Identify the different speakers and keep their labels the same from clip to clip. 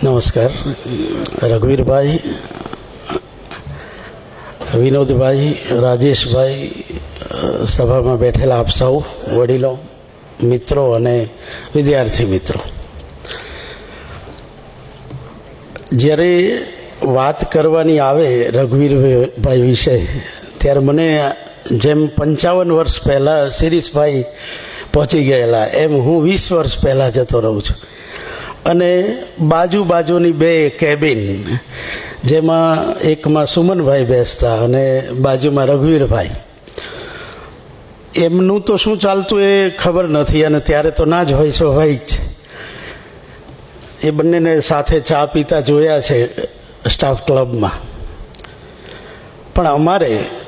Speaker 1: નમસ્કાર. રઘુવીરભાઈ, વિનોદભાઈ, રાજેશભાઈ, સભામાં બેઠેલા આપ સૌ વડીલો, મિત્રો અને વિદ્યાર્થી મિત્રો, જ્યારે વાત કરવાની આવે રઘુવીરભાઈ વિશે ત્યારે મને જેમ 55 વર્ષ પહેલાં શિરીષભાઈ પહોંચી ગયેલા એમ હું 20 વર્ષ પહેલાં જતો રહું છું. અને બાજુની બે કેબિન, જેમાં એકમાં સુમનભાઈ બેસતા અને બાજુમાં રઘુવીરભાઈ, એમનું તો શું ચાલતું એ ખબર નથી અને ત્યારે તો ના જ હોય સ્વાભાવિક છે. એ બંનેને સાથે ચા પીતા જોયા છે સ્ટાફ ક્લબમાં. પણ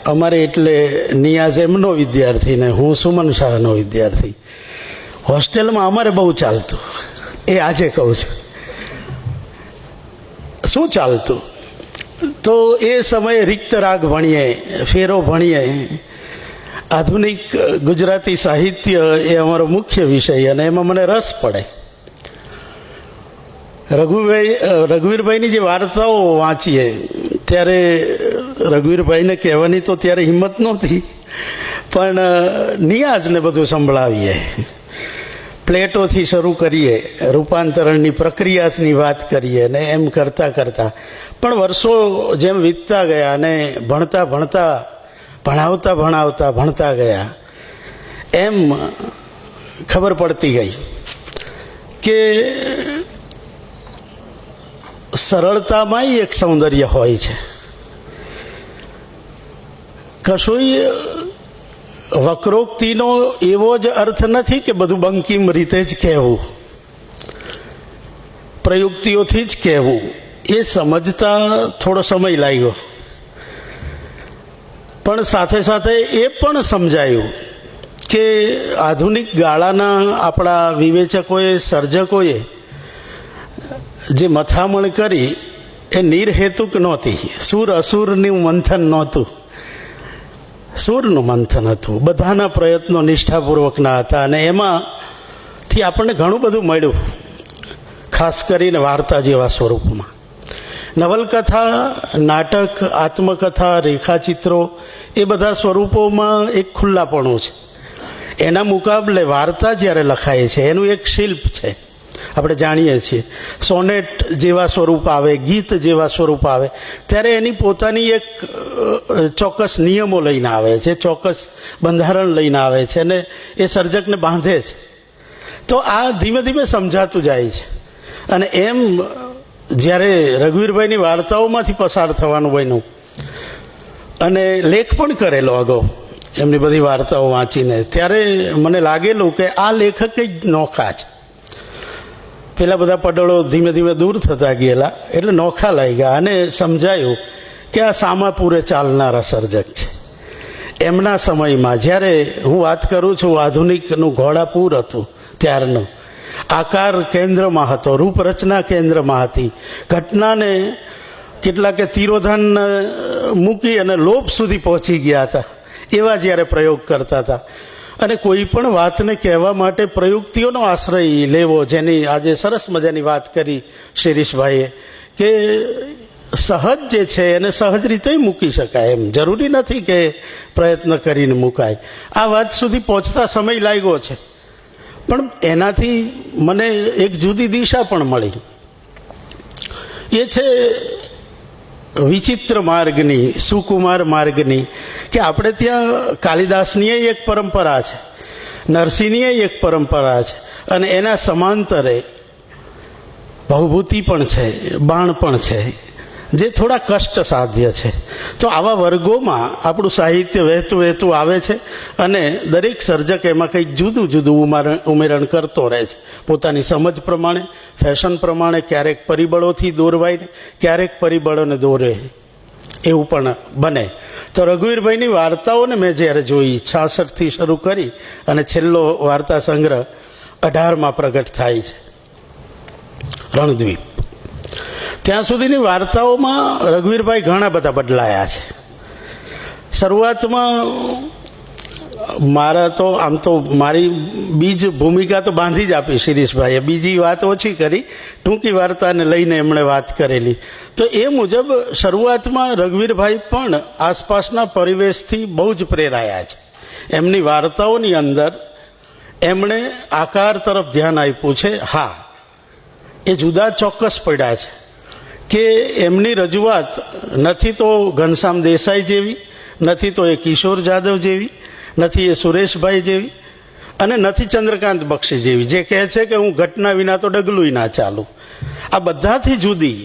Speaker 1: અમારે એટલે નિયાઝ એમનો વિદ્યાર્થી ને હું સુમન શાહનો વિદ્યાર્થી. હોસ્ટેલમાં અમારે બહુ ચાલતું, એ આજે કહું છું. શું ચાલતું તો એ સમયે રિક્ત રાગ ભણીએ, ફેરો ભણીએ. આધુનિક ગુજરાતી સાહિત્ય એ અમારો મુખ્ય વિષય અને એમાં મને રસ પડે. રઘુવીરભાઈની જે વાર્તાઓ વાંચીએ ત્યારે રઘુવીરભાઈને કહેવાની તો ત્યારે હિંમત નહોતી, પણ નિયાઝને બધું સંભળાવીએ. પ્લેટોથી શરૂ કરીએ, રૂપાંતરણની પ્રક્રિયાની વાત કરીએ ને એમ કરતાં પણ વર્ષો જેમ વીતતા ગયા અને ભણાવતા ગયા એમ ખબર પડતી ગઈ કે સરળતામાં એક સૌંદર્ય હોય છે. કશોય વક્રોક્તિનો એવો જ અર્થ નથી કે બધું બંકિમ રીતે જ કહેવું, પ્રયુક્તિઓથી જ કહેવું. એ સમજતા થોડો સમય લાગ્યો, પણ સાથે સાથે એ પણ સમજાયું કે આધુનિક ગાળાના આપણા વિવેચકોએ, સર્જકોએ જે મથામણ કરી એ નિર્હેતુક નહોતી. સુર અસુરનું મંથન નહોતું, સૂરનું મંથન હતું. બધાના પ્રયત્નો નિષ્ઠાપૂર્વકના હતા અને એમાંથી આપણને ઘણું બધું મળ્યું, ખાસ કરીને વાર્તા જેવા સ્વરૂપમાં. નવલકથા, નાટક, આત્મકથા, રેખાચિત્રો એ બધા સ્વરૂપોમાં એક ખુલ્લાપણું છે. એના મુકાબલે વાર્તા જ્યારે લખાય છે એનું એક શિલ્પ છે, આપણે જાણીએ છીએ. સોનેટ જેવા સ્વરૂપ આવે, ગીત જેવા સ્વરૂપ આવે ત્યારે એની પોતાની એક ચોક્કસ નિયમો લઈને આવે છે, ચોક્કસ બંધારણ લઈને આવે છે અને એ સર્જકને બાંધે છે. તો આ ધીમે ધીમે સમજાતું જાય છે. અને એમ જ્યારે રઘુવીરભાઈની વાર્તાઓમાંથી પસાર થવાનું બન્યું અને લેખ પણ કરેલો અગાઉ એમની બધી વાર્તાઓ વાંચીને, ત્યારે મને લાગેલું કે આ લેખક જ નોખા છે. પેલા બધા પડળો ધીમે ધીમે દૂર થતા ગયેલા એટલે નોખા લાગ્યા અને સમજાયું કે આ સામાપુરે ચાલનારા સર્જક છે. એમના સમયમાં જ્યારે હું વાત કરું છું, આધુનિકનું ઘોડાપુર હતું ત્યારનું. આકાર કેન્દ્રમાં હતો, રૂપરચના કેન્દ્રમાં હતી. ઘટનાને કેટલાકે તિરોધાન મૂકી અને લોપ સુધી પહોંચી ગયા હતા. એવા જ્યારે પ્રયોગ કરતા હતા અને કોઈ પણ વાતને કહેવા માટે પ્રયુક્તિઓનો આશ્રય લેવો, જેની આજે સરસ મજાની વાત કરી શિરીષભાઈએ કે સહજ જે છે એને સહજ રીતે મૂકી શકાય, એમ જરૂરી નથી કે પ્રયત્ન કરીને મુકાય. આ વાત સુધી પહોંચતા સમય લાગ્યો છે, પણ એનાથી મને એક જુદી દિશા પણ મળી. એ છે વિચિત્ર માર્ગની, સુકુમાર માર્ગની. કે આપણે ત્યાં કાલિદાસની એક પરંપરા છે, નરસિંહની એક પરંપરા છે અને એના સમાંતરે ભવભૂતિ પણ છે, બાણ પણ છે, જે થોડા કષ્ટ સાધ્ય છે. તો આવા વર્ગોમાં આપણું સાહિત્ય વહેતું આવે છે અને દરેક સર્જક એમાં કંઈક જુદું ઉમેરણ કરતો રહે છે, પોતાની સમજ પ્રમાણે, ફેશન પ્રમાણે. ક્યારેક પરિબળોથી દોરવાય, ક્યારેક પરિબળોને દોરે, એવું પણ બને. તો રઘુવીરભાઈની વાર્તાઓને મેં જ્યારે જોઈ, 66થી શરૂ કરી અને છેલ્લો વાર્તા સંગ્રહ 18માં પ્રગટ થાય છે, રણદ્વીપ. ત્યાં સુધીની વાર્તાઓમાં રઘુવીરભાઈ ઘણા બધા બદલાયા છે. શરૂઆતમાં મારા તો આમ તો મારી બીજ ભૂમિકા તો બાંધી જ આપી શિરીષભાઈએ, બીજી વાત ઓછી કરી, ટૂંકી વાર્તાને લઈને એમણે વાત કરેલી. તો એ મુજબ શરૂઆતમાં રઘુવીરભાઈ પણ આસપાસના પરિવેશથી બહુ જ પ્રેરાયા છે. એમની વાર્તાઓની અંદર એમણે આકાર તરફ ધ્યાન આપ્યું છે. હા, એ જુદા ચોક્કસ પડ્યા છે કે એમની રજૂઆત નથી તો ઘનશ્યામ દેસાઈ જેવી, નથી તો એ કિશોર જાદવ જેવી, નથી એ સુરેશભાઈ જેવી, અને નથી ચંદ્રકાંત બક્ષી જેવી, જે કહે છે કે હું ઘટના વિના તો ડગલું ના ચાલું. આ બધાથી જુદી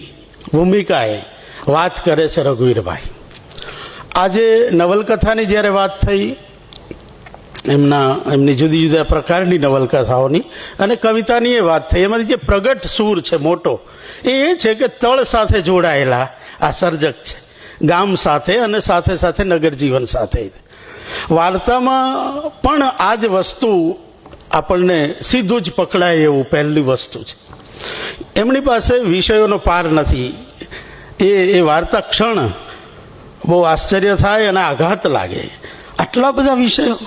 Speaker 1: ભૂમિકાએ વાત કરે છે રઘુવીરભાઈ. આજે નવલકથાની જ્યારે વાત થઈ, એમની જુદી જુદા પ્રકારની નવલકથાઓની, અને કવિતાની એ વાત થઈ, એમાંથી જે પ્રગટ સૂર છે મોટો, એ છે કે તળ સાથે જોડાયેલા આ સર્જક છે, ગામ સાથે અને સાથે સાથે નગર જીવન સાથે. વાર્તામાં પણ આ જ વસ્તુ આપણને સીધું જ પકડાય એવું પહેલી વસ્તુ છે. એમની પાસે વિષયોનો પાર નથી. એ વાર્તા ક્ષણ બહુ આશ્ચર્ય થાય અને આઘાત લાગે, આટલા બધા વિષયો.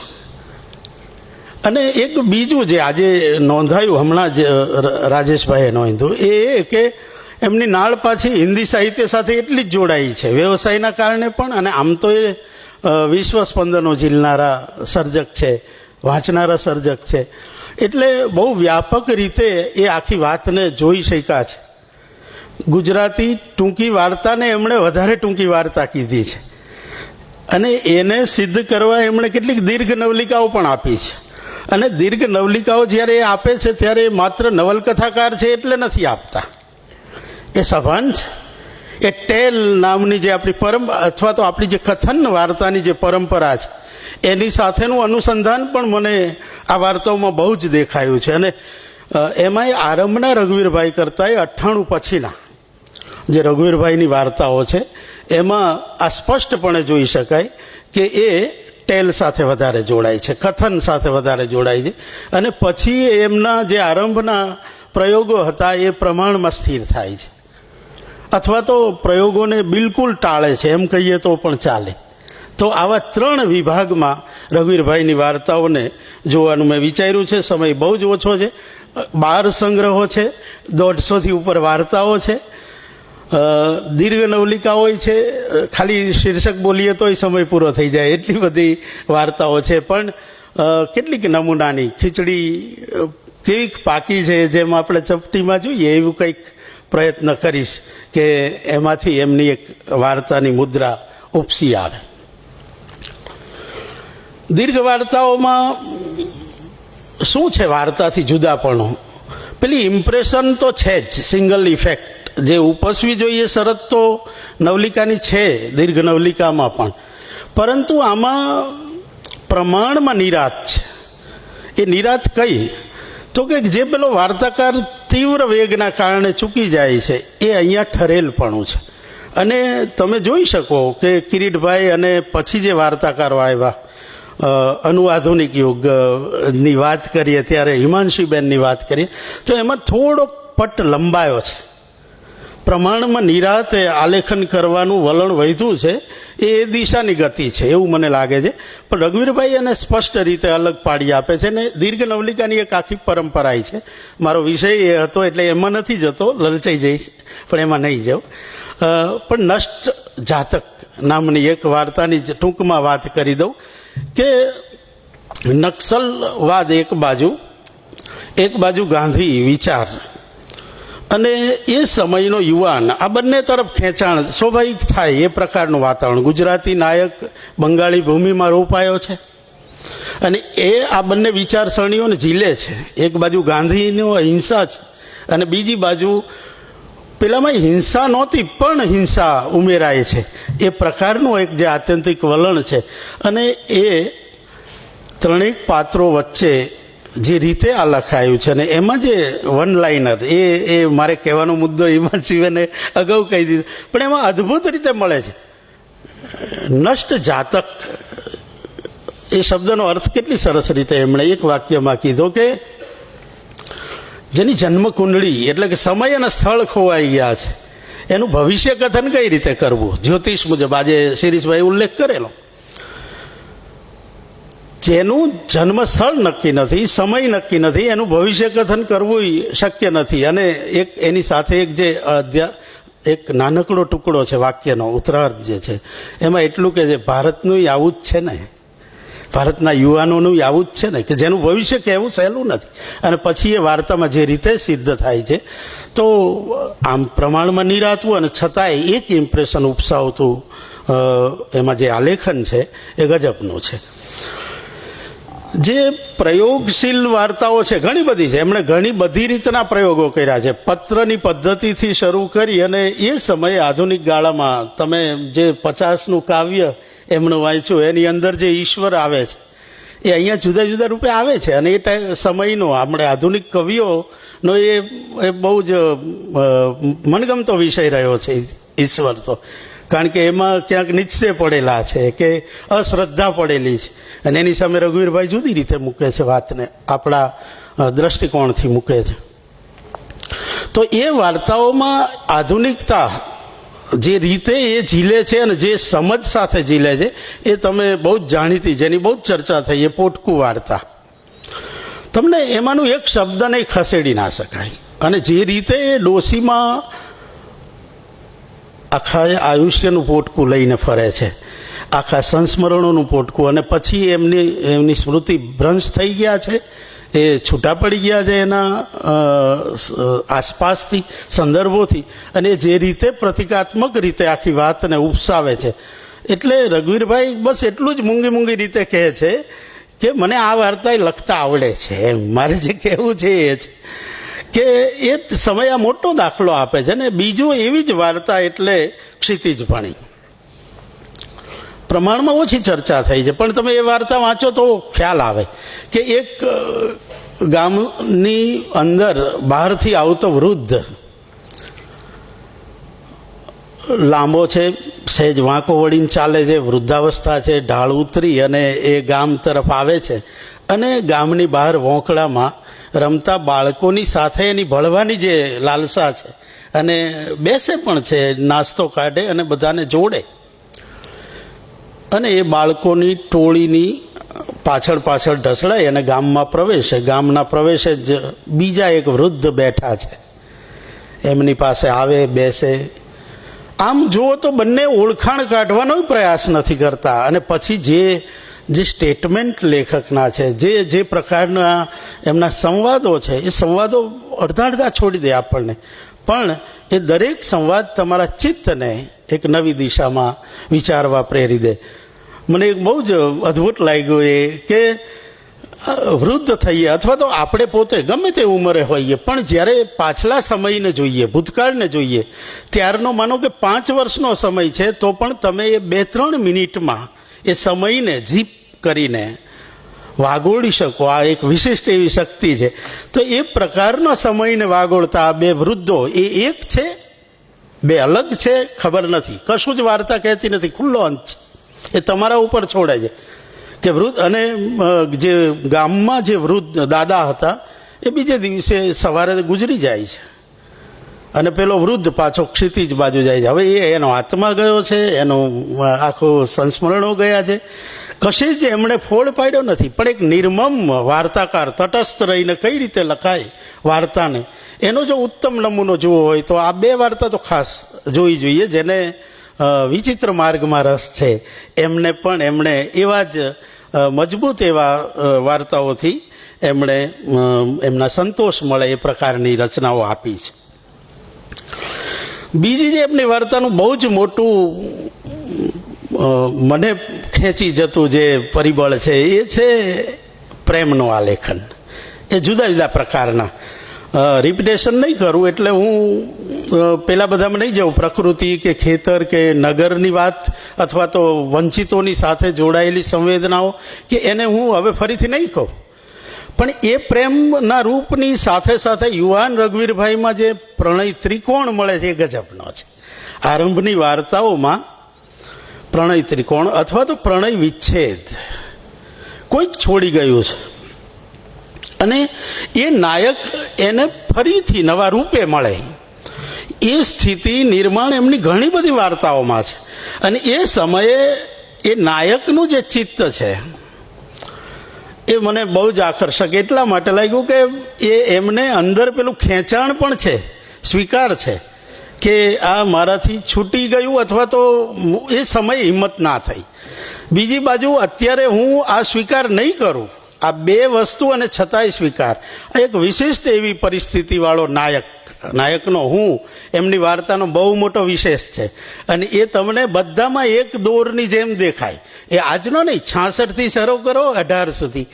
Speaker 1: અને એક બીજું જે આજે નોંધાયું, હમણાં જ રાજેશભાઈએ નોંધ્યું, એ કે એમની નાળ પાછી હિન્દી સાહિત્ય સાથે એટલી જ જોડાઈ છે, વ્યવસાયના કારણે પણ. અને આમ તો એ વિશ્વ સ્પંદનો ઝીલનારા સર્જક છે, વાંચનારા સર્જક છે, એટલે બહુ વ્યાપક રીતે એ આખી વાતને જોઈ શક્યા છે. ગુજરાતી ટૂંકી વાર્તાને એમણે વધારે ટૂંકી વાર્તા કીધી છે, અને એને સિદ્ધ કરવા એમણે કેટલીક દીર્ઘ નવલિકાઓ પણ આપી છે. અને દીર્ઘ નવલિકાઓ જ્યારે એ આપે છે ત્યારે એ માત્ર નવલકથાકાર છે એટલે નથી આપતા, એ સભાન છે. એ ટેલ નામની જે આપણી પરંપરા, અથવા તો આપણી જે કથન વાર્તાની જે પરંપરા છે, એની સાથેનું અનુસંધાન પણ મને આ વાર્તાઓમાં બહુ જ દેખાયું છે. અને એમાંય આરંભના રઘુવીરભાઈ કરતાં 98 પછીના જે રઘુવીરભાઈની વાર્તાઓ છે, એમાં આ સ્પષ્ટપણે જોઈ શકાય કે એ ટેલ સાથે વધારે જોડાય છે, કથન સાથે વધારે જોડાય છે. અને પછી એમના જે આરંભના પ્રયોગો હતા એ પ્રમાણમાં સ્થિર થાય છે, અથવા તો પ્રયોગોને બિલકુલ ટાળે છે, એમ કહીએ તો પણ ચાલે. તો આવા 3 વિભાગમાં રઘુવીરભાઈની વાર્તાઓને જોવાનું મેં વિચાર્યું છે. સમય બહુ જ ઓછો છે. 12 સંગ્રહો છે, 150થી ઉપર વાર્તાઓ છે, દીર્ઘ નવલિકાઓ છે. ખાલી શીર્ષક બોલીએ તોય સમય પૂરો થઈ જાય એટલી બધી વાર્તાઓ છે. પણ કેટલીક નમૂનાની ખીચડી કેવીક પાકી છે, જેમ આપણે ચપટીમાં જોઈએ, એવું કંઈક પ્રયત્ન કરીશ કે એમાંથી એમની એક વાર્તાની મુદ્રા ઉપસી આવે. દીર્ઘ વાર્તાઓમાં શું છે વાર્તાથી જુદાપણું? પેલી ઇમ્પ્રેશન તો છે જ, સિંગલ ઇફેક્ટ જે ઉપસવી જોઈએ શરત તો નવલિકાની છે, દીર્ઘ નવલિકામાં પણ. પરંતુ આમાં પ્રમાણમાં નિરાત છે. એ નિરાત કઈ? તો કે જે પેલો વાર્તાકાર તીવ્ર વેગના કારણે ચૂકી જાય છે, એ અહીંયા ઠરેલપણું છે. અને તમે જોઈ શકો કે કિરીટભાઈ અને પછી જે વાર્તાકારો આવ્યા, અનુઆધુનિક યુગની વાત કરીએ ત્યારે હિમાંશીબેનની વાત કરીએ તો એમાં થોડો પટ લંબાયો છે. પ્રમાણમાં નિરાતે આલેખન કરવાનું વલણ વધ્યું છે, એ દિશાની ગતિ છે એવું મને લાગે છે. પણ રઘુવીરભાઈ એને સ્પષ્ટ રીતે અલગ પાડી આપે છે. ને દીર્ઘ નવલિકાની એક આખી પરંપરા છે. મારો વિષય એ હતો એટલે એમાં નથી જતો, લલચાઈ જઈશ, પણ એમાં નહીં જાઉં. પણ નષ્ટ જાતક નામની એક વાર્તાની ટૂંકમાં વાત કરી દઉં કે નક્સલવાદ એક બાજુ ગાંધી વિચાર, અને એ સમયનો યુવાન, આ બંને તરફ ખેંચાણ સ્વાભાવિક થાય એ પ્રકારનું વાતાવરણ. ગુજરાતી નાયક બંગાળી ભૂમિમાં રોપાયો છે, અને એ આ બંને વિચારસરણીઓને ઝીલે છે. એક બાજુ ગાંધીનો અહિંસા છે, અને બીજી બાજુ પેલામાં હિંસા નહોતી પણ હિંસા ઉમેરાય છે, એ પ્રકારનું એક જે આત્યંતિક વલણ છે. અને એ ત્રણેક પાત્રો વચ્ચે જે રીતે આ લખાયું છે, અને એમાં જે વન લાઇનર, એ મારે કહેવાનો મુદ્દો એમાં શિવેને અગાઉ કહી દીધો, પણ એમાં અદ્ભુત રીતે મળે છે. નષ્ટ જાતક એ શબ્દનો અર્થ કેટલી સરસ રીતે એમણે એક વાક્યમાં કીધો કે જેની જન્મ કુંડળી એટલે કે સમય અને સ્થળ ખોવાઈ ગયા છે, એનું ભવિષ્ય કથન કઈ રીતે કરવું જ્યોતિષ મુજબ આજે શિરીષભાઈ ઉલ્લેખ કરેલો. જેનું જન્મસ્થળ નક્કી નથી, સમય નક્કી નથી, એનું ભવિષ્ય કથન કરવું શક્ય નથી. અને એક એની સાથે એક નાનકડો ટુકડો છે વાક્યનો, ઉત્તરાર્ધ જે છે એમાં એટલું કે ભારતનું આવું જ છે ને, ભારતના યુવાનોનું આવું જ છે ને, કે જેનું ભવિષ્ય કહેવું સહેલું નથી. અને પછી એ વાર્તામાં જે રીતે સિદ્ધ થાય છે, તો આમ પ્રમાણમાં નિરાતું અને છતાંય એક ઇમ્પ્રેશન ઉપસાવતું એમાં જે આલેખન છે એ ગજબનું છે. જે પ્રયોગશીલ વાર્તાઓ છે ઘણી બધી છે, એમણે ઘણી બધી રીતના પ્રયોગો કર્યા છે. પત્રની પદ્ધતિથી શરૂ કરી અને એ સમયે આધુનિક ગાળામાં તમે જે 50નું કાવ્ય એમણે વાંચ્યું, એની અંદર જે ઈશ્વર આવે છે એ અહીંયા જુદા જુદા રૂપે આવે છે. અને એ સમયનો આપણે આધુનિક કવિઓનો એ બહુ જ મનગમતો વિષય રહ્યો છે ઈશ્વર તો, કારણ કે એમાં ક્યાંક નિશ્ચય પડેલા છે કે અશ્રદ્ધા પડેલી છે. અને એની સામે રઘુવીરભાઈ જુદી રીતે મૂકે છે વાતને, આપણા દ્રષ્ટિકોણથી મૂકે છે. તો એ વાર્તાઓમાં આધુનિકતા જે રીતે એ ઝીલે છે અને જે સમજ સાથે ઝીલે છે એ તમે બહુ જ જાણીતી, જેની બહુ જ ચર્ચા થઈ, એ પોટકું વાર્તા. તમને એમાંનું એક શબ્દ નહીં ખસેડી ના શકાય. અને જે રીતે એ ડોશીમાં આખા આયુષ્યનું પોટકું લઈને ફરે છે, આખા સંસ્મરણોનું પોટકું, અને પછી એમની સ્મૃતિ ભ્રંશ થઈ ગયા છે, એ છૂટા પડી ગયા છે એના આસપાસથી, સંદર્ભોથી, અને જે રીતે પ્રતિકાત્મક રીતે આખી વાતને ઉપસાવે છે. એટલે રઘુવીરભાઈ બસ એટલું જ મૂંગી મૂંગી રીતે કહે છે કે મને આ વાર્તા લખતા આવડે છે. એમ મારે જે કહેવું છે એ છે કે એ સમય આ મોટો દાખલો આપે છે. ને બીજું, એવી જ વાર્તા એટલે ક્ષિતિજભણી. પ્રમાણમાં ઓછી ચર્ચા થઈ છે, પણ તમે એ વાર્તા વાંચો તો ખ્યાલ આવે કે એક ગામની અંદર બહારથી આવતો વૃદ્ધ, લાંબો છે, સહેજ વાંકો વળીને ચાલે છે, વૃદ્ધાવસ્થા છે, ઢાળ ઉતરી અને એ ગામ તરફ આવે છે. અને ગામની બહાર વોંકળામાં રમતા બાળકોની સાથે એની ભળવાની જે લાલસા છે, અને બેસે પણ છે, નાસ્તો કાઢે અને બધાને જોડે. અને એ બાળકોની ટોળીની પાછળ પાછળ ઢસડાય અને ગામમાં પ્રવેશે. ગામના પ્રવેશે જ બીજા એક વૃદ્ધ બેઠા છે, એમની પાસે આવે, બેસે. આમ જુઓ તો બંને ઓળખાણ કાઢવાનો પ્રયાસ નથી કરતા. અને પછી જે સ્ટેટમેન્ટ લેખકના છે, જે પ્રકારના એમના સંવાદો છે, એ સંવાદો અડધા છોડી દે આપણને, પણ એ દરેક સંવાદ તમારા ચિત્તને એક નવી દિશામાં વિચારવા પ્રેરી દે. મને એક બહુ જ અદ્ભુત લાગ્યું એ કે વૃદ્ધ થઈએ અથવા તો આપણે પોતે ગમે તે ઉંમરે હોઈએ, પણ જ્યારે પાછલા સમયને જોઈએ, ભૂતકાળને જોઈએ, ત્યારનો માનો કે 5 વર્ષનો સમય છે, તો પણ તમે એ 2-3 મિનિટમાં એ સમયને જીપ કરીને વાગોળી શકો. આ એક વિશિષ્ટ એવી શક્તિ છે. તો એ પ્રકારનો સમયને વાગોળતા આ 2 વૃદ્ધો, એ એક છે, 2 અલગ છે, ખબર નથી. કશું જ વાર્તા કહેતી નથી, ખુલ્લો અંત છે. એ તમારા ઉપર છોડે છે કે વૃદ્ધ. અને જે ગામમાં જે વૃદ્ધ દાદા હતા એ બીજે દિવસે સવારે ગુજરી જાય છે, અને પેલો વૃદ્ધ પાછો ક્ષિતિજ બાજુ જાય છે. હવે એનો આત્મા ગયો છે, એનો આખો સંસ્મરણો ગયા છે, કશી જ એમણે ફોડ પાડ્યો નથી. પણ એક નિર્મમ વાર્તાકાર તટસ્થ રહીને કઈ રીતે લખાય વાર્તાને, એનો જો ઉત્તમ નમૂનો જોવો હોય તો આ 2 વાર્તા તો ખાસ જોવી જોઈએ. જેને વિચિત્ર માર્ગમાં રસ છે એમને પણ એમણે એવા જ મજબૂત એવા વાર્તાઓથી એમણે એમના સંતોષ મળે એ પ્રકારની રચનાઓ આપી છે. બીજી જે એમની વાર્તાનું બહુ જ મોટું મને ખેંચી જતું જે પરિબળ છે એ છે પ્રેમનું આલેખન. એ જુદા જુદા પ્રકારના, રિપીટેશન નહીં કરું એટલે હું પેલા બધામાં નહીં જાઉં, પ્રકૃતિ કે ખેતર કે નગરની વાત અથવા તો વંચિતોની સાથે જોડાયેલી સંવેદનાઓ કે એને હું હવે ફરીથી નહીં કહું. પણ એ પ્રેમના રૂપની સાથે સાથે યુવાન રઘુવીરભાઈમાં જે પ્રણય ત્રિકોણ મળે છે એ ગજબનો છે. આરંભની વાર્તાઓમાં પ્રણય ત્રિકોણ અથવા તો પ્રણય વિચ્છેદ, કોઈક છોડી ગયું છે અને એ નાયક એને ફરીથી નવા રૂપે મળે, એ સ્થિતિ નિર્માણ એમની ઘણી બધી વાર્તાઓમાં છે. અને એ સમયે એ નાયકનું જે ચિત્ત છે એ મને બહુ જ આકર્ષક એટલા માટે લાગ્યું કે એમને અંદર પેલું ખેંચાણ પણ છે, સ્વીકાર છે કે આ મારાથી છૂટી ગયું, અથવા તો એ સમય હિંમત ના થઈ. બીજી બાજુ અત્યારે હું આ સ્વીકાર નહીં કરું, આ બે વસ્તુ અને છતાંય સ્વીકાર, એક વિશિષ્ટ એવી પરિસ્થિતિવાળો નાયકનો હું એમની વાર્તાનો બહુ મોટો વિશેષ છે. અને એ તમને બધામાં એક દોરની જેમ દેખાય. એ આજનો નહીં, 66થી શરૂ કરો 18 સુધી.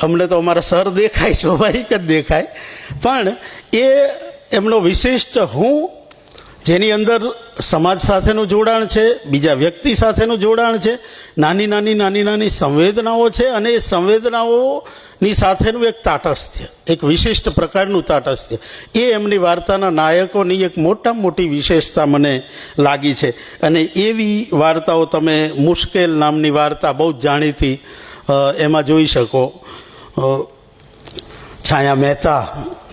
Speaker 1: અમને તો અમારા સર દેખાય, સ્વાભાવિક જ દેખાય, પણ એ એમનો વિશિષ્ટ હું, જેની અંદર સમાજ સાથેનું જોડાણ છે, બીજા વ્યક્તિ સાથેનું જોડાણ છે, નાની નાની સંવેદનાઓ છે, અને એ સંવેદનાઓની સાથેનું એક તાટસ્થ્ય, એક વિશિષ્ટ પ્રકારનું તાટસ્થ્ય, એ એમની વાર્તાના નાયકોની એક મોટામાં મોટી વિશેષતા મને લાગી છે. અને એવી વાર્તાઓ તમે મુશ્કેલ નામની વાર્તા બહુ જ જાણીતી, એમાં જોઈ શકો છાયા મહેતા,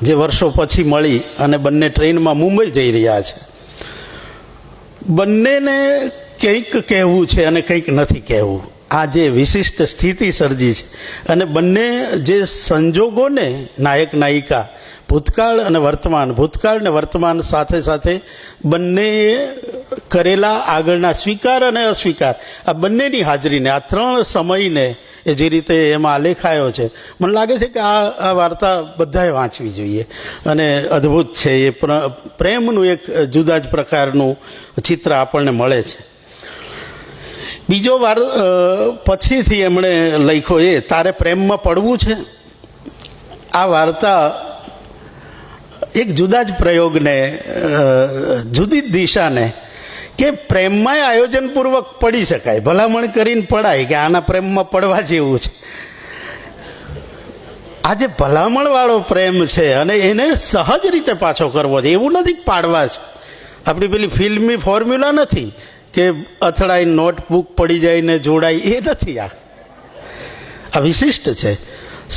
Speaker 1: જે વર્ષો પછી મળી અને બંને ટ્રેનમાં મુંબઈ જઈ રહ્યા છે. બંનેને કંઈક કહેવું છે અને કંઈક નથી કહેવું, આ જે વિશિષ્ટ સ્થિતિ સર્જી છે. અને બંને જે સંજોગોને નાયક નાયિકા ભૂતકાળ અને વર્તમાન સાથે સાથે બંને કરેલા આગળના સ્વીકાર અને અસ્વીકાર, આ બંનેની હાજરીને, આ ત્રણ સમયને એ જે રીતે એમાં આલેખાયો છે, મને લાગે છે કે આ વાર્તા બધાએ વાંચવી જોઈએ. અને અદ્ભુત છે, એ પ્રેમનું એક જુદા જ પ્રકારનું ચિત્ર આપણને મળે છે. બીજો પછીથી એમણે લખ્યો એ તારે પ્રેમમાં પડવું છે. આ વાર્તા એક જુદા જ પ્રયોગને, જુદી જ દિશાને, કે પ્રેમમાં આયોજનપૂર્વક પડી શકાય, ભલામણ કરીને પડાય કે આના પ્રેમમાં પડવા જેવું છે. આ જે ભલામણવાળો પ્રેમ છે અને એને સહજ રીતે પાછો કરવો છે, એવું નથી પાડવા છે. આપણી પેલી ફિલ્મી ફોર્મ્યુલા નથી કે અથડાઈ નોટબુક પડી જાય ને જોડાય, એ નથી. આ વિશિષ્ટ છે.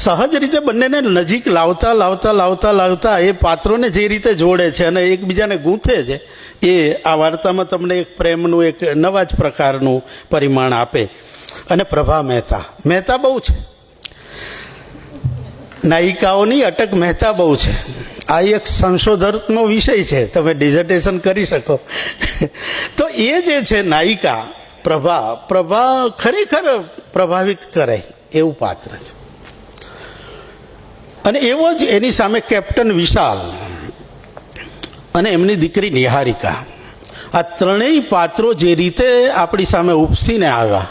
Speaker 1: સહજ રીતે બંનેને નજીક લાવતા એ પાત્રોને જે રીતે જોડે છે અને એકબીજાને ગૂંથે છે, એ આ વાર્તામાં તમને એક પ્રેમનું એક નવા જ પ્રકારનું પરિમાણ આપે. અને પ્રભા મહેતા બહુ છે, નાયિકાઓની અટક મહેતા બહુ છે. આ એક સંશોધનનો વિષય છે, તમે ડિઝર્ટેશન કરી શકો. તો એ જે છે નાયિકા પ્રભા ખરેખર પ્રભાવિત કરે એવું પાત્ર છે. અને એવો જ એની સામે કેપ્ટન વિશાલ અને એમની દીકરી નિહારિકા, આ ત્રણેય પાત્રો જે રીતે આપણી સામે ઉપસીને આવ્યા,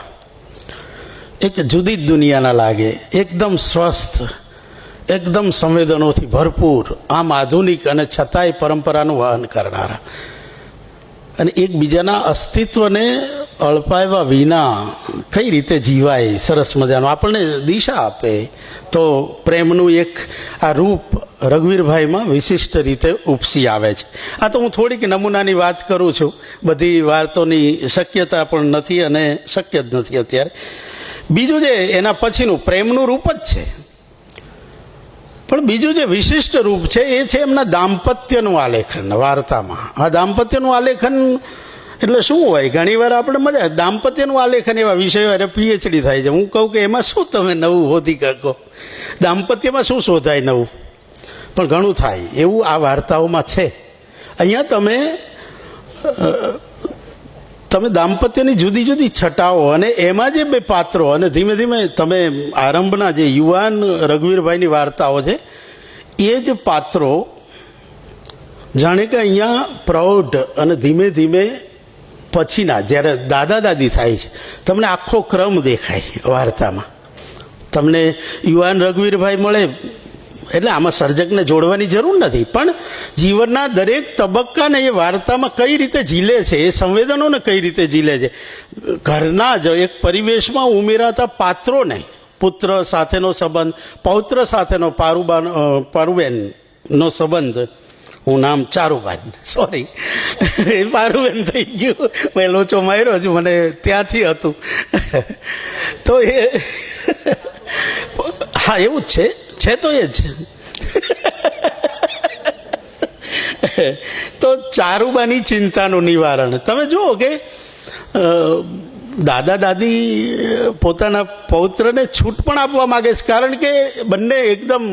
Speaker 1: એક જુદી જ દુનિયાના લાગે, એકદમ સ્વસ્થ, એકદમ સંવેદનોથી ભરપૂર, આમ આધુનિક અને છતાંય પરંપરાનું વહન કરનારા, અને એકબીજાના અસ્તિત્વને અળપાવ્યા વિના કઈ રીતે જીવાય, સરસ મજાનું આપણને દિશા આપે. તો પ્રેમનું એક આ રૂપ રઘુવીરભાઈમાં વિશિષ્ટ રીતે ઉપસી આવે છે. આ તો હું થોડીક નમૂનાની વાત કરું છું, બધી વાર્તાની શક્યતા પણ નથી અને શક્ય જ નથી અત્યારે. બીજું જે એના પછીનું પ્રેમનું રૂપ જ છે, પણ બીજું જે વિશિષ્ટ રૂપ છે એ છે એમના દાંપત્યનું આલેખન વાર્તામાં. આ દાંપત્યનું આલેખન એટલે શું હોય, ઘણી વાર આપણે મજા, દાંપત્યનું આલેખન એવા વિષયો અને પીએચડી થાય છે. હું કહું કે એમાં શું તમે નવું શોધી શકો, દાંપત્યમાં શું શોધાય નવું, પણ ઘણું થાય એવું આ વાર્તાઓમાં છે. અહીંયા તમે દાંપત્યની જુદી જુદી છટાઓ અને એમાં જે બે પાત્રો, અને ધીમે ધીમે તમે આરંભના જે યુવાન રઘુવીરભાઈની વાર્તાઓ છે, એ જ પાત્રો જાણે કે અહીંયા પ્રૌઢ અને ધીમે ધીમે પછીના જ્યારે દાદા દાદી થાય છે, તમને આખો ક્રમ દેખાય વાર્તામાં. તમને યુવાન રઘુવીરભાઈ મળે એટલે આમાં સર્જકને જોડવાની જરૂર નથી, પણ જીવનના દરેક તબક્કાને એ વાર્તામાં કઈ રીતે ઝીલે છે, એ સંવેદનોને કઈ રીતે ઝીલે છે, ઘરના જ એક પરિવેશમાં ઉમેરાતા પાત્રોને, પુત્ર સાથેનો સંબંધ, પૌત્ર સાથેનો પારુબેનનો સંબંધ, હું નામ ચારુબાન, સોરી પારુબેન થઈ ગયું, મેં લોચો માર્યો છું, મને ત્યાંથી હતું. તો એ હા એવું જ છે તો એ જ. તો ચારુબાની ચિંતાનું નિવારણ તમે જુઓ કે દાદા દાદી પોતાના પૌત્રને છૂટ પણ આપવા માગે છે, કારણ કે બંને એકદમ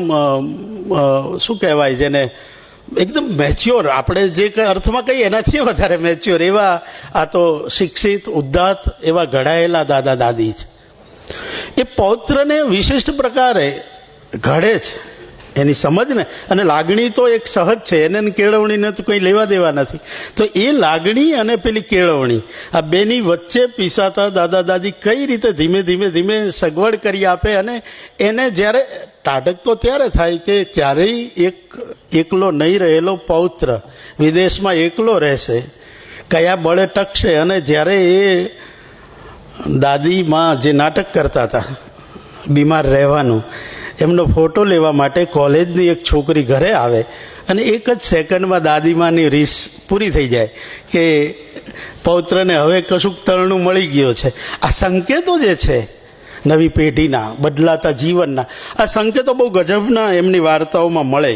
Speaker 1: શું કહેવાય જેને એકદમ મેચ્યોર, આપણે જે અર્થમાં કહીએ એનાથી વધારે મેચ્યોર એવા આ તો શિક્ષિત ઉદ્ધાત એવા ઘડાયેલા દાદા દાદી છે. એ પૌત્રને વિશિષ્ટ પ્રકારે ઘડે છે. એની સમજ ને અને લાગણી તો એક સહજ છે, એને કેળવણીને તો કંઈ લેવા દેવા નથી. તો એ લાગણી અને પેલી કેળવણી આ બેની વચ્ચે પીસાતા દાદા દાદી કઈ રીતે ધીમે ધીમે ધીમે સગવડ કરી આપે. અને એને જ્યારે ટાઢક તો ત્યારે થાય કે ક્યારેય એકલો નહીં રહેલો પૌત્ર વિદેશમાં એકલો રહેશે, કયા બળે ટકશે. અને જ્યારે એ દાદીમાં જે નાટક કરતા હતા બીમાર રહેવાનું, એમનો ફોટો લેવા માટે કોલેજની એક છોકરી ઘરે આવે અને એક જ સેકન્ડમાં દાદીમાની રીસ પૂરી થઈ જાય કે પૌત્રને હવે કશુંક તરણું મળી ગયો છે. આ સંકેતો જે છે નવી પેઢીના બદલાતા જીવનના, આ સંકેતો બહુ ગજબના એમની વાર્તાઓમાં મળે.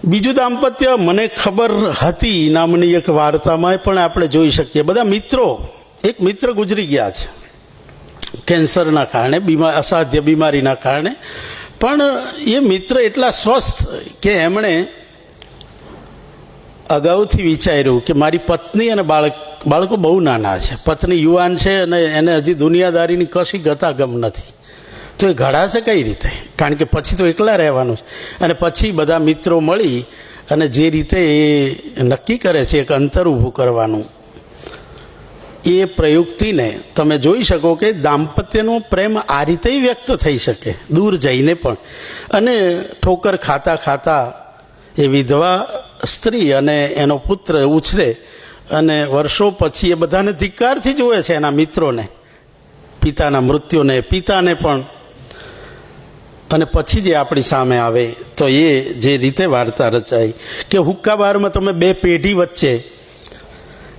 Speaker 1: બીજું દાંપત્ય મને ખબર હતી નામની એક વાર્તામાં પણ આપણે જોઈ શકીએ. બધા મિત્રો, એક મિત્ર ગુજરી ગયા છે કેન્સરના કારણે, અસાધ્ય બીમારીના કારણે. પણ એ મિત્ર એટલા સ્વસ્થ કે એમણે અગાઉથી વિચાર્યું કે મારી પત્ની અને બાળકો બહુ નાના છે, પત્ની યુવાન છે અને એને હજી દુનિયાદારીની કશી ગતાગમ નથી, તો એ ઘડાશે કઈ રીતે? કારણ કે પછી તો એકલા રહેવાનું છે. અને પછી બધા મિત્રો મળી અને જે રીતે એ નક્કી કરે છે એક અંતર ઊભું કરવાનું, એ પ્રયુક્તિને તમે જોઈ શકો કે દાંપત્યનો પ્રેમ આ રીતે વ્યક્ત થઈ શકે દૂર જઈને પણ. અને ઠોકર ખાતા ખાતા એ વિધવા સ્ત્રી અને એનો પુત્ર ઉછરે અને વર્ષો પછી એ બધાને ધિક્કારથી જુએ છે, એના મિત્રોને, પિતાના મૃત્યુને, પિતાને પણ. અને પછી જે આપણી સામે આવે તો એ જે રીતે વાર્તા રચાઈ કે હુક્કા બારમાં તમે બે પેઢી વચ્ચે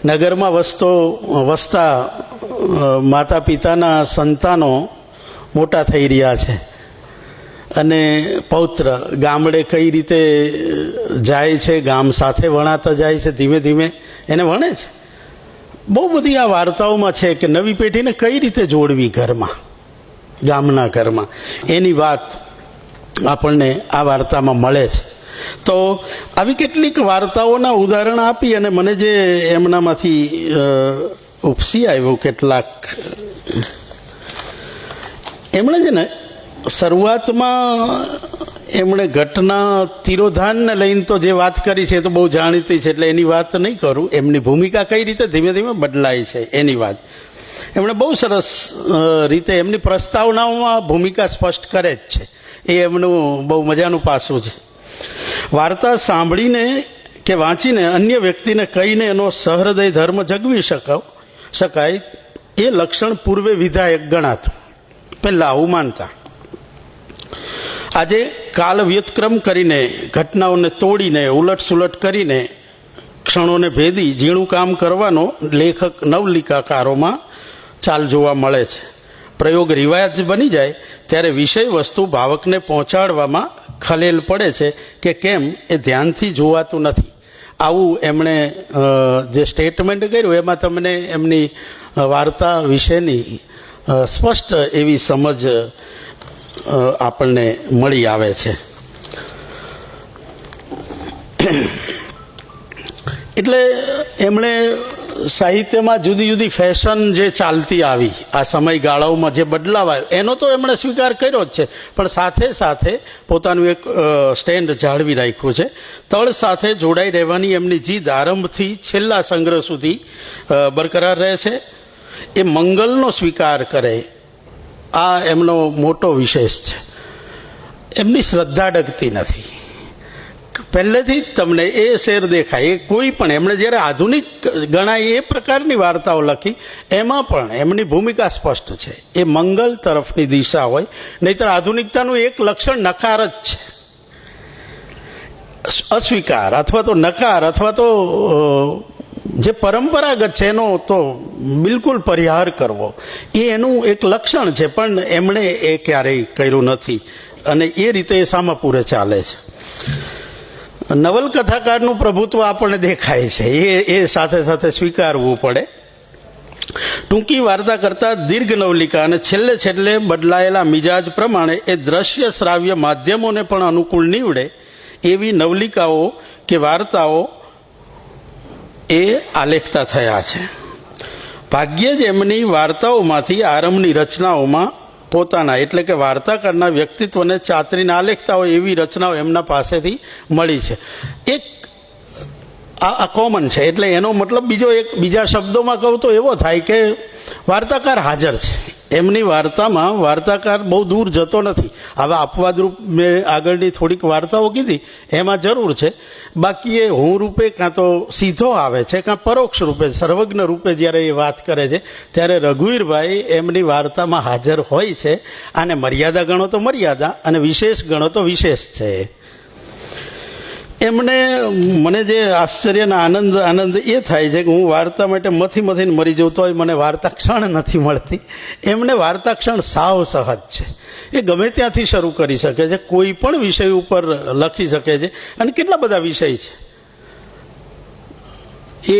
Speaker 1: નગરમાં વસતા માતા પિતાના સંતાનો મોટા થઈ રહ્યા છે અને પૌત્ર ગામડે કઈ રીતે જાય છે, ગામ સાથે વણાતા જાય છે, ધીમે ધીમે એને વણે છે. બહુ બધી આ વાર્તાઓમાં છે કે નવી પેઢીને કઈ રીતે જોડવી ઘરમાં, ગામના ઘરમાં, એની વાત આપણને આ વાર્તામાં મળે છે. તો આવી કેટલીક વાર્તાઓના ઉદાહરણ આપી અને મને જે એમનામાંથી ઉપસી આવ્યું કેટલાક, એમણે છે ને શરૂઆતમાં એમણે ઘટના તિરોધાનને લઈને તો જે વાત કરી છે તો બહુ જાણીતી છે એટલે એની વાત નહીં કરું. એમની ભૂમિકા કઈ રીતે ધીમે ધીમે બદલાય છે એની વાત એમણે બહુ સરસ રીતે એમની પ્રસ્તાવનાઓમાં ભૂમિકા સ્પષ્ટ કરે જ છે. એ એમનું બહુ મજાનું પાસું છે. વાર્તા સાંભળીને કે વાંચીને અન્ય વ્યક્તિને કહીને એનો સહૃદય ધર્મ જગવી શકાય એ લક્ષણ પૂર્વે વિધાયક ગણાતું. પહેલાં આવું માનતા. આજે કાલ વ્યુત્ક્રમ કરીને, ઘટનાઓને તોડીને, ઉલટસુલટ કરીને, ક્ષણોને ભેદી ઝીણું કામ કરવાનો લેખક નવલિકાકારોમાં ચાલ જોવા મળે છે. પ્રયોગ રિવાયત બની જાય ત્યારે વિષય વસ્તુ ભાવકને પહોંચાડવામાં ખલેલ પડે છે કે કેમ એ ધ્યાનથી જોવાતું નથી. આવું એમણે જે સ્ટેટમેન્ટ કર્યું એમાં તમને એમની વાર્તા વિશેની સ્પષ્ટ એવી સમજ આપણને મળી આવે છે. એટલે એમણે સાહિત્યમાં જુદી જુદી ફેશન જે ચાલતી આવી આ સમયગાળાઓમાં જે બદલાવ આવ્યો એનો તો એમણે સ્વીકાર કર્યો જ છે, પણ સાથે સાથે પોતાનું એક સ્ટેન્ડ જાળવી રાખ્યું છે. તળ સાથે જોડાઈ રહેવાની એમની જીદ આરંભથી છેલ્લા સંગ્રહ સુધી બરકરાર રહે છે. એ મંગલનો સ્વીકાર કરે, આ એમનો મોટો વિશેષ છે. એમની શ્રદ્ધા ડગતી નથી. પહેલેથી જ તમને એ શેર દેખાય. એ કોઈ પણ એમણે જ્યારે આધુનિક ગણાય એ પ્રકારની વાર્તાઓ લખી એમાં પણ એમની ભૂમિકા સ્પષ્ટ છે. એ મંગલ તરફની દિશા હોય, નહીતર આધુનિકતાનું એક લક્ષણ નકાર જ છે. અસ્વીકાર અથવા તો નકાર અથવા તો જે પરંપરાગત છે એનો તો બિલકુલ પરિહાર કરવો એ એનું એક લક્ષણ છે. પણ એમણે એ ક્યારેય કર્યું નથી અને એ રીતે એ સામાપુરે ચાલે છે. નવલકથાકારનું પ્રભુત્વ આપણને દેખાય છે, એ સાથે સાથે સ્વીકારવું પડે. ટૂંકી વાર્તા કરતાં દીર્ઘ નવલિકા અને છેલ્લે છેલ્લે બદલાયેલા મિજાજ પ્રમાણે એ દ્રશ્ય શ્રાવ્ય માધ્યમોને પણ અનુકૂળ નીવડે એવી નવલિકાઓ કે વાર્તાઓ એ આલેખતા થયા છે. ભાગ્યે જ એમની વાર્તાઓમાંથી આરંભની રચનાઓમાં પોતાના એટલે કે વાર્તાકારના વ્યક્તિત્વને ચાતરીને આલેખતા હોય એવી રચનાઓ એમના પાસેથી મળી છે. એક આ કોમન છે, એટલે એનો મતલબ બીજા શબ્દોમાં કહું તો એવો થાય કે વાર્તાકાર હાજર છે. એમની વાર્તામાં વાર્તાકાર બહુ દૂર જતો નથી. હવે અપવાદરૂપ મેં આગળની થોડીક વાર્તાઓ કીધી એમાં જરૂર છે, બાકી એ હું રૂપે કાં તો સીધો આવે છે કાં પરોક્ષ રૂપે સર્વજ્ઞ રૂપે જ્યારે એ વાત કરે છે ત્યારે રઘુવીરભાઈ એમની વાર્તામાં હાજર હોય છે. આને મર્યાદા ગણો તો મર્યાદા અને વિશેષ ગણો તો વિશેષ છે. એમને મને જે આશ્ચર્ય અને આનંદ એ થાય છે કે હું વાર્તા માટે મથીને મરી જઉં તોય મને વાર્તા ક્ષણ નથી મળતી. એમને વાર્તા ક્ષણ સાવ સહજ છે. એ ગમે ત્યાંથી શરૂ કરી શકે છે, કોઈ પણ વિષય ઉપર લખી શકે છે. અને કેટલા બધા વિષય છે એ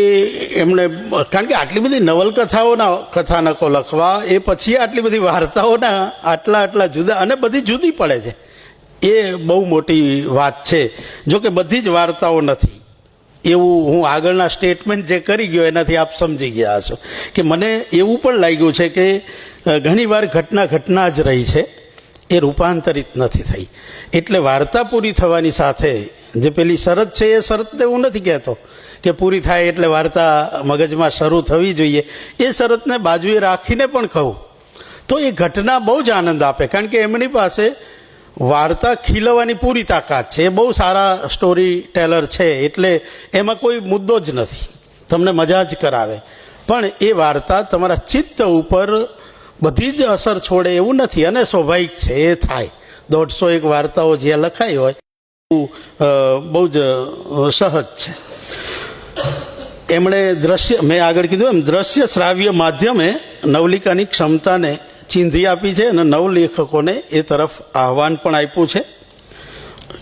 Speaker 1: એમણે, કારણ કે આટલી બધી નવલકથાઓના કથાનકો લખવા, એ પછી આટલી બધી વાર્તાઓના આટલા જુદા અને બધી જુદી પડે છે, એ બહુ મોટી વાત છે. જો કે બધી જ વાર્તાઓ નથી એવું હું આગળના સ્ટેટમેન્ટ જે કરી ગયો એનાથી આપ સમજી ગયા હશો કે મને એવું પણ લાગ્યું છે કે ઘણીવાર ઘટના જ રહી છે, એ રૂપાંતરિત નથી થઈ. એટલે વાર્તા પૂરી થવાની સાથે જે પેલી શરત છે એ શરતને હું નથી કહેતો કે પૂરી થાય એટલે વાર્તા મગજમાં શરૂ થવી જોઈએ. એ શરતને બાજુએ રાખીને પણ કહું તો એ ઘટના બહુ જ આનંદ આપે, કારણ કે એમની પાસે વાર્તા ખીલવાની પૂરી તાકાત છે. એ બહુ સારા સ્ટોરી ટેલર છે, એટલે એમાં કોઈ મુદ્દો જ નથી, તમને મજા જ કરાવે. પણ એ વાર્તા તમારા ચિત્ત ઉપર બધી જ અસર છોડે એવું નથી, અને સ્વાભાવિક છે એ થાય. 150 વાર્તાઓ જ્યાં લખાઈ હોય બહુ જ સહજ છે. એમણે મેં આગળ કીધું એમ દ્રશ્ય શ્રાવ્ય માધ્યમે નવલિકાની ક્ષમતાને ચીંધી આપી છે અને નવલેખકોને એ તરફ આહવાન પણ આપ્યું છે.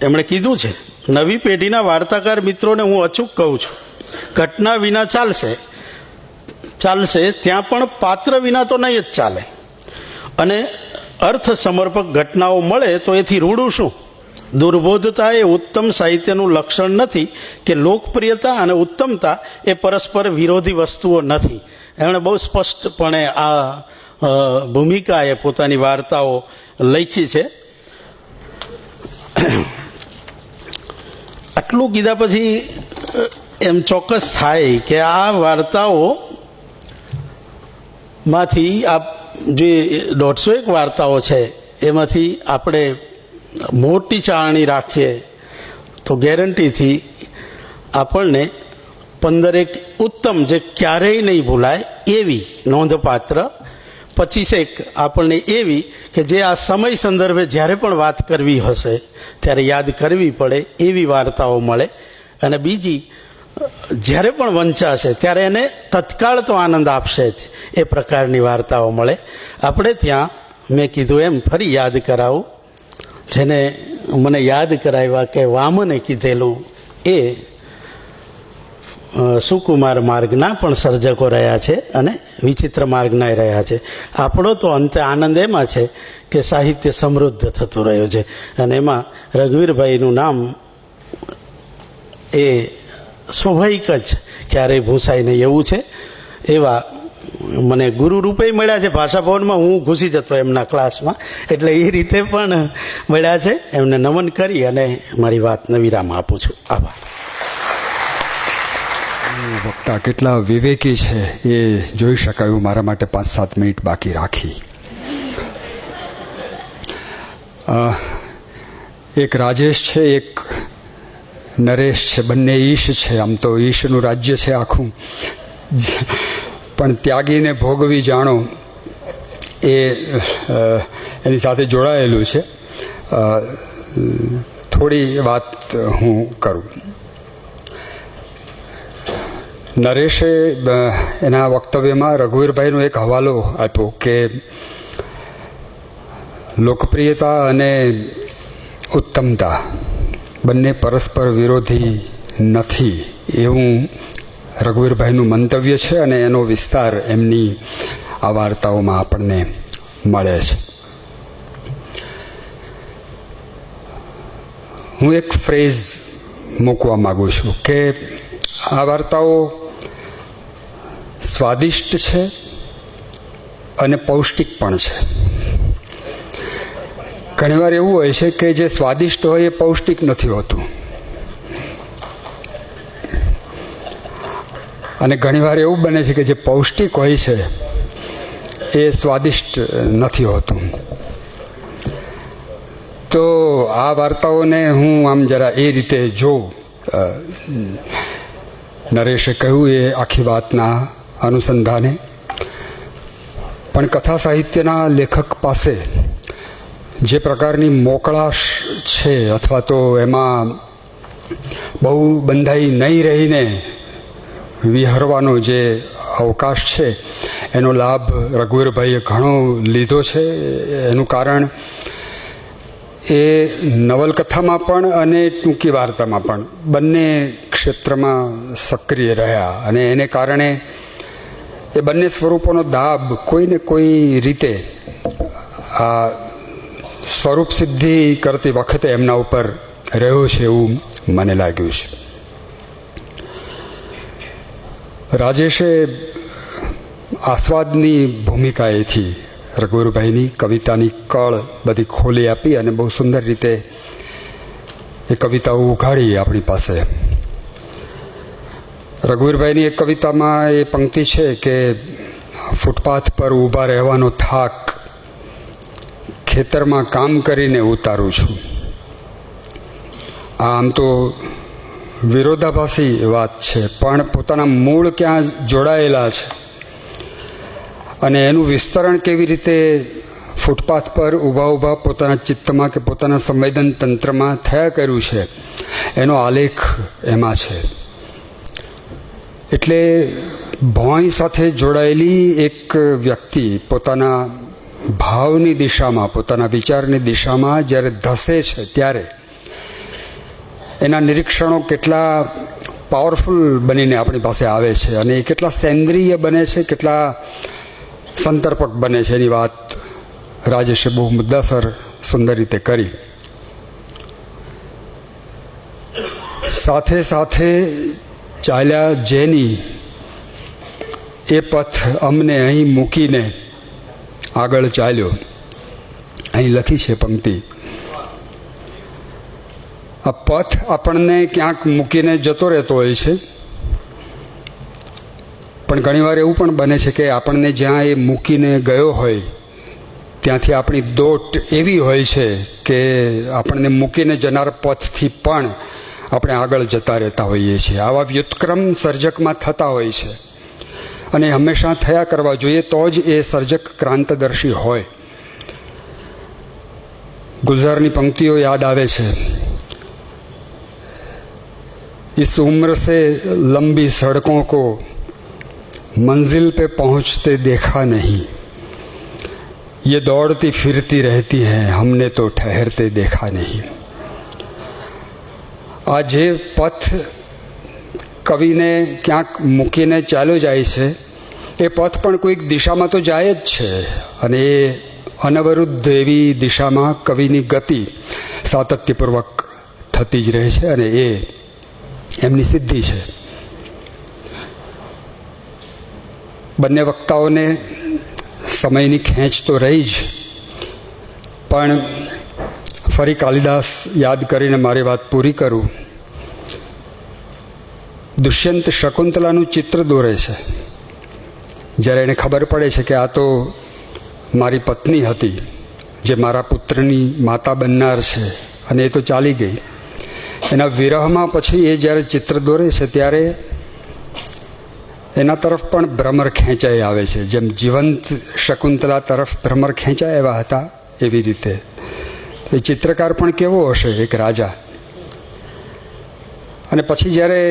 Speaker 1: એમણે કીધું છે, નવી પેઢીના વાર્તાકાર મિત્રોને હું અચૂક કહું છું, ઘટના વિના ચાલશે ત્યાં પણ પાત્ર વિના તો નહીં જ ચાલે. અને અર્થ સમર્પક ઘટનાઓ મળે તો એથી રૂડું શું? દુર્બોધતા એ ઉત્તમ સાહિત્યનું લક્ષણ નથી કે લોકપ્રિયતા અને ઉત્તમતા એ પરસ્પર વિરોધી વસ્તુઓ નથી. એમણે બહુ સ્પષ્ટપણે આ ભૂમિકાએ પોતાની વાર્તાઓ લખી છે. આટલું કીધા પછી એમ ચોક્કસ થાય કે આ વાર્તાઓ માંથી આ જે 150 વાર્તાઓ છે એમાંથી આપણે મોટી ચાળણી રાખીએ તો ગેરંટીથી આપણને 15 ઉત્તમ જે ક્યારેય નહીં ભૂલાય એવી નોંધપાત્ર, 25 આપણને એવી કે જે આ સમય સંદર્ભે જ્યારે પણ વાત કરવી હશે ત્યારે યાદ કરવી પડે એવી વાર્તાઓ મળે. અને બીજી જ્યારે પણ વંચાશે ત્યારે એને તત્કાળ તો આનંદ આપશે જ એ પ્રકારની વાર્તાઓ મળે. આપણે ત્યાં મેં કીધું એમ ફરી યાદ કરાવું, જેને મને યાદ કરાવ્યા કે વામને કીધેલું એ સુકુમાર માર્ગના પણ સર્જકો રહ્યા છે અને વિચિત્ર માર્ગના રહ્યા છે. આપણો તો અંતે આનંદ એમાં છે કે સાહિત્ય સમૃદ્ધ થતું રહ્યું છે અને એમાં રઘુવીરભાઈનું નામ એ સ્વાભાવિક જ ક્યારેય ભૂસાય નહીં એવું છે. એવા મને ગુરુ રૂપે મળ્યા છે. ભાષા ભવનમાં હું ઘૂસી જતો એમના ક્લાસમાં, એટલે એ રીતે પણ મળ્યા છે. એમને નમન કરી અને મારી વાતને વિરામ આપું છું. આભાર.
Speaker 2: વક્તા કેટલા વિવેકી છે એ જોઈ શકાયું. મારા માટે 5-7 મિનિટ બાકી રાખી. એક રાજેશ છે, એક નરેશ છે, બંને ઈશ છે. આમ તો ઈશનું રાજ્ય છે આખું, પણ ત્યાગીને ભોગવી જાણો એ એની સાથે જોડાયેલું છે. થોડી વાત હું કરું. નરેશે એના વક્તવ્યમાં રઘુવીરભાઈનો એક હવાલો આપ્યો કે લોકપ્રિયતા અને ઉત્તમતા બંને પરસ્પર વિરોધી નથી એવું રઘુવીરભાઈનું મંતવ્ય છે અને એનો વિસ્તાર એમની આ વાર્તાઓમાં આપણને મળે છે. હું એક ફ્રેઝ મૂકવા માગું છું કે આ વાર્તાઓ સ્વાદિષ્ટ છે અને પૌષ્ટિક પણ છે. ઘણીવાર એવું હોય છે કે જે સ્વાદિષ્ટ હોય એ પૌષ્ટિક નથી હોતું, અને ઘણીવાર એવું બને છે કે જે પૌષ્ટિક હોય છે એ સ્વાદિષ્ટ નથી હોતું. તો આ વાર્તાઓને હું આમ જરા એ રીતે જોઉં. નરેશે કહ્યું એ આખી વાતના અનુસંધાને, પણ કથા સાહિત્યના લેખક પાસે જે પ્રકારની મોકળાશ છે અથવા તો એમાં બહુ બંધાઈ નહીં રહીને વિહરવાનો જે અવકાશ છે એનો લાભ રઘુવીરભાઈએ ઘણો લીધો છે. એનું કારણ એ નવલકથામાં પણ અને ટૂંકી વાર્તામાં પણ બંને ક્ષેત્રમાં સક્રિય રહ્યા, અને એને કારણે એ બંને સ્વરૂપોનો દાબ કોઈને કોઈ રીતે આ સ્વરૂપ સિદ્ધિ કરતી વખતે એમના ઉપર રહ્યો છે એવું મને લાગ્યું છે. રાજેશે આસ્વાદની ભૂમિકાએથી રઘુવીરભાઈની કવિતાની કળ બધી ખોલી આપી અને બહુ સુંદર રીતે એ કવિતાઓ ઉઘાડી આપણી પાસે. રઘુવીરભાઈની એક કવિતામાં એ પંક્તિ છે કે ફૂટપાથ પર ઊભા રહેવાનો થાક ખેતરમાં કામ કરીને ઉતારું છું. આમ તો વિરોધાભાસી વાત છે, પણ પોતાના મૂળ ક્યાં જોડાયેલા છે અને એનું વિસ્તરણ કેવી રીતે ફૂટપાથ પર ઊભા પોતાના ચિત્તમાં કે પોતાના સંવેદન તંત્રમાં થયા કર્યું છે એનો આલેખ એમાં છે. એટલે ભોંય સાથે જોડાયેલી એક વ્યક્તિ પોતાના ભાવની દિશામાં, પોતાના વિચારની દિશામાં જ્યારે ધસે છે ત્યારે એના નિરીક્ષણો કેટલા પાવરફુલ બનીને આપણી પાસે આવે છે અને એ કેટલા સેન્દ્રિય બને છે, કેટલા સંતર્પક બને છે, એની વાત રાજેશે બહુ મુદ્દાસર સુંદર રીતે કરી. સાથે સાથે ચાલ્યા જેની એ પથ અમને અહીં મૂકીને આગળ ચાલ્યો. અહીં લખી છે પંક્તિ, આ પથ આપણને ક્યાંક મૂકીને જતો રહેતો હોય છે, પણ ઘણીવાર એવું પણ બને છે કે આપણને જ્યાં એ મૂકીને ગયો હોય ત્યાંથી આપણી દોટ એવી હોય છે કે આપણને મૂકીને જનાર પથથી પણ આપણે આગળ જતા રહેતા હોઈએ છીએ. આવા વ્યુત્ક્રમ સર્જકમાં થતા હોય છે અને હંમેશા થયા કરવા જોઈએ, તો જ એ સર્જક ક્રાંતદર્શી હોય. ગુલઝારની પંક્તિઓ યાદ આવે છે, इस उम्र से लंबी सड़कों को मंजिल पे पहुंचते देखा नहीं, ये दौड़ती फिरती रहती हैं, हमने तो ठहरते देखा नहीं. આ જે પથ કવિને ક્યાંક મૂકીને ચાલ્યો જાય છે એ પથ પણ કોઈક દિશામાં તો જાય જ છે, અને એ અનવરુદ્ધ એવી દિશામાં કવિની ગતિ સાતત્યપૂર્વક થતી જ રહે છે અને એ એમની સિદ્ધિ છે. બંને વક્તાઓને સમયની ખેંચ તો રહી જ, પણ ફરી કાલિદાસ યાદ કરીને મારી વાત પૂરી કરું. દુષ્યંત શકુંતલાનું ચિત્ર દોરે છે. જ્યારે એને ખબર પડે છે કે આ તો મારી પત્ની હતી જે મારા પુત્રની માતા બનનાર છે અને એ તો ચાલી ગઈ, એના વિરહમાં પછી એ જ્યારે ચિત્ર દોરે છે ત્યારે એના તરફ પણ ભ્રમર ખેંચાઈ આવે છે. જેમ જીવંત શકુંતલા તરફ ભ્રમર ખેંચાય એવા હતા એવી રીતે એ ચિત્રકાર પણ કેવો હશે, એક રાજા. અને પછી જ્યારે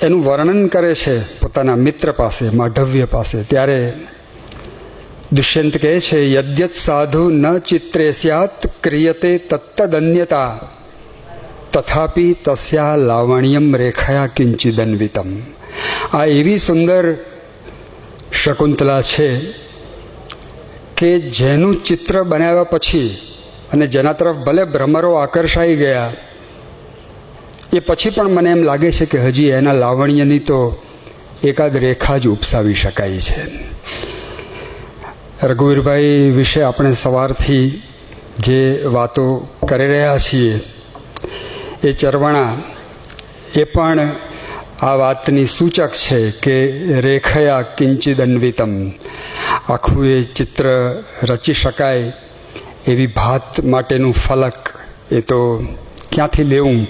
Speaker 2: એનું વર્ણન કરે છે પોતાના મિત્ર પાસે, માધવ્ય પાસે, ત્યારે દુષ્યંત કહે છે, યદ્યત સાધુ ન ચિત્રે સ્યાત ક્રિયતે તત્તદન્યતા તથાપિ તસ્યા લાવણ્યમ રેખયા કિંચિદન્વિતમ. આ એવી સુંદર શકુંતલા છે કે જેનું ચિત્ર બનાવ્યા પછી અને જેના તરફ ભલે ભ્રમરો આકર્ષાઈ ગયા એ પછી પણ મને એમ લાગે છે કે હજી એના લાવણ્યની તો એકાદ રેખા જ ઉપસાવી શકાય છે. રઘુવીરભાઈ વિશે આપણે સવારથી જે વાતો કરી રહ્યા છીએ એ ચરવણા એ પણ આ વાતની સૂચક છે કે રેખયા કિંચિદન્વિતમ, આખું એ ચિત્ર રચી શકાય એવી ભાત માટેનું ફલક એ તો ક્યાંથી લેવું.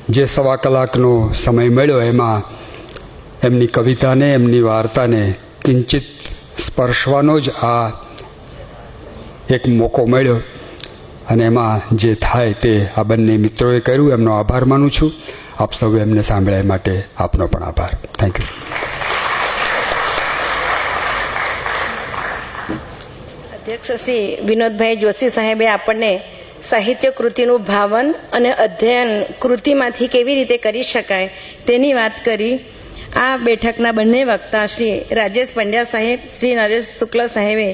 Speaker 2: જે 1.25 કલાકનો સમય મળ્યો એમાં એમની કવિતાને, એમની વાર્તાને કિંચિત સ્પર્શવાનો જ આ એક મોકો મળ્યો અને એમાં જે થાય તે આ બંને મિત્રોએ કર્યું. એમનો આભાર માનું છું. આપ સૌએ એમને સાંભળ્યા માટે આપનો પણ આભાર. Thank you.
Speaker 3: અધ્યક્ષ શ્રી વિનોદભાઈ જોશી સાહેબે આપણને સાહિત્ય કૃતિનું ભાવન અને અધ્યયન કૃતિમાંથી કેવી રીતે કરી શકાય તેની વાત કરી. આ બેઠકના બંને વક્તા શ્રી રાજેશ પંડ્યા સાહેબ, શ્રી નરેશ શુક્લ સાહેબે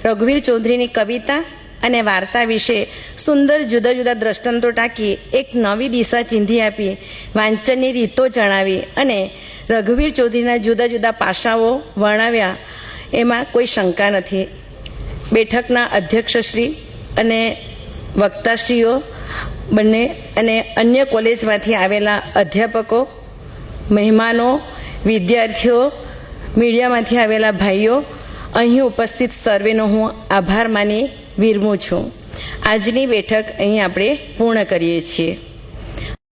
Speaker 3: રઘુવીર ચૌધરીની કવિતા અને વાર્તા વિશે સુંદર જુદા જુદા દ્રષ્ટાંતો ટાંકી એક નવી દિશા ચીંધી આપી, વાંચનની રીતો જણાવી અને રઘુવીર ચૌધરીના જુદા જુદા પાસાઓ વર્ણવ્યા. એમાં કોઈ શંકા નથી. બેઠકના અધ્યક્ષશ્રી અને વક્તાશ્રીઓ બંને અને અન્ય કોલેજમાંથી આવેલા અધ્યાપકો, મહેમાનો, વિદ્યાર્થીઓ, મીડિયામાંથી આવેલા ભાઈઓ, અહીં ઉપસ્થિત સર્વેનો હું આભાર માની વિરમું છું. આજની બેઠક અહીં આપણે પૂર્ણ કરીએ છીએ.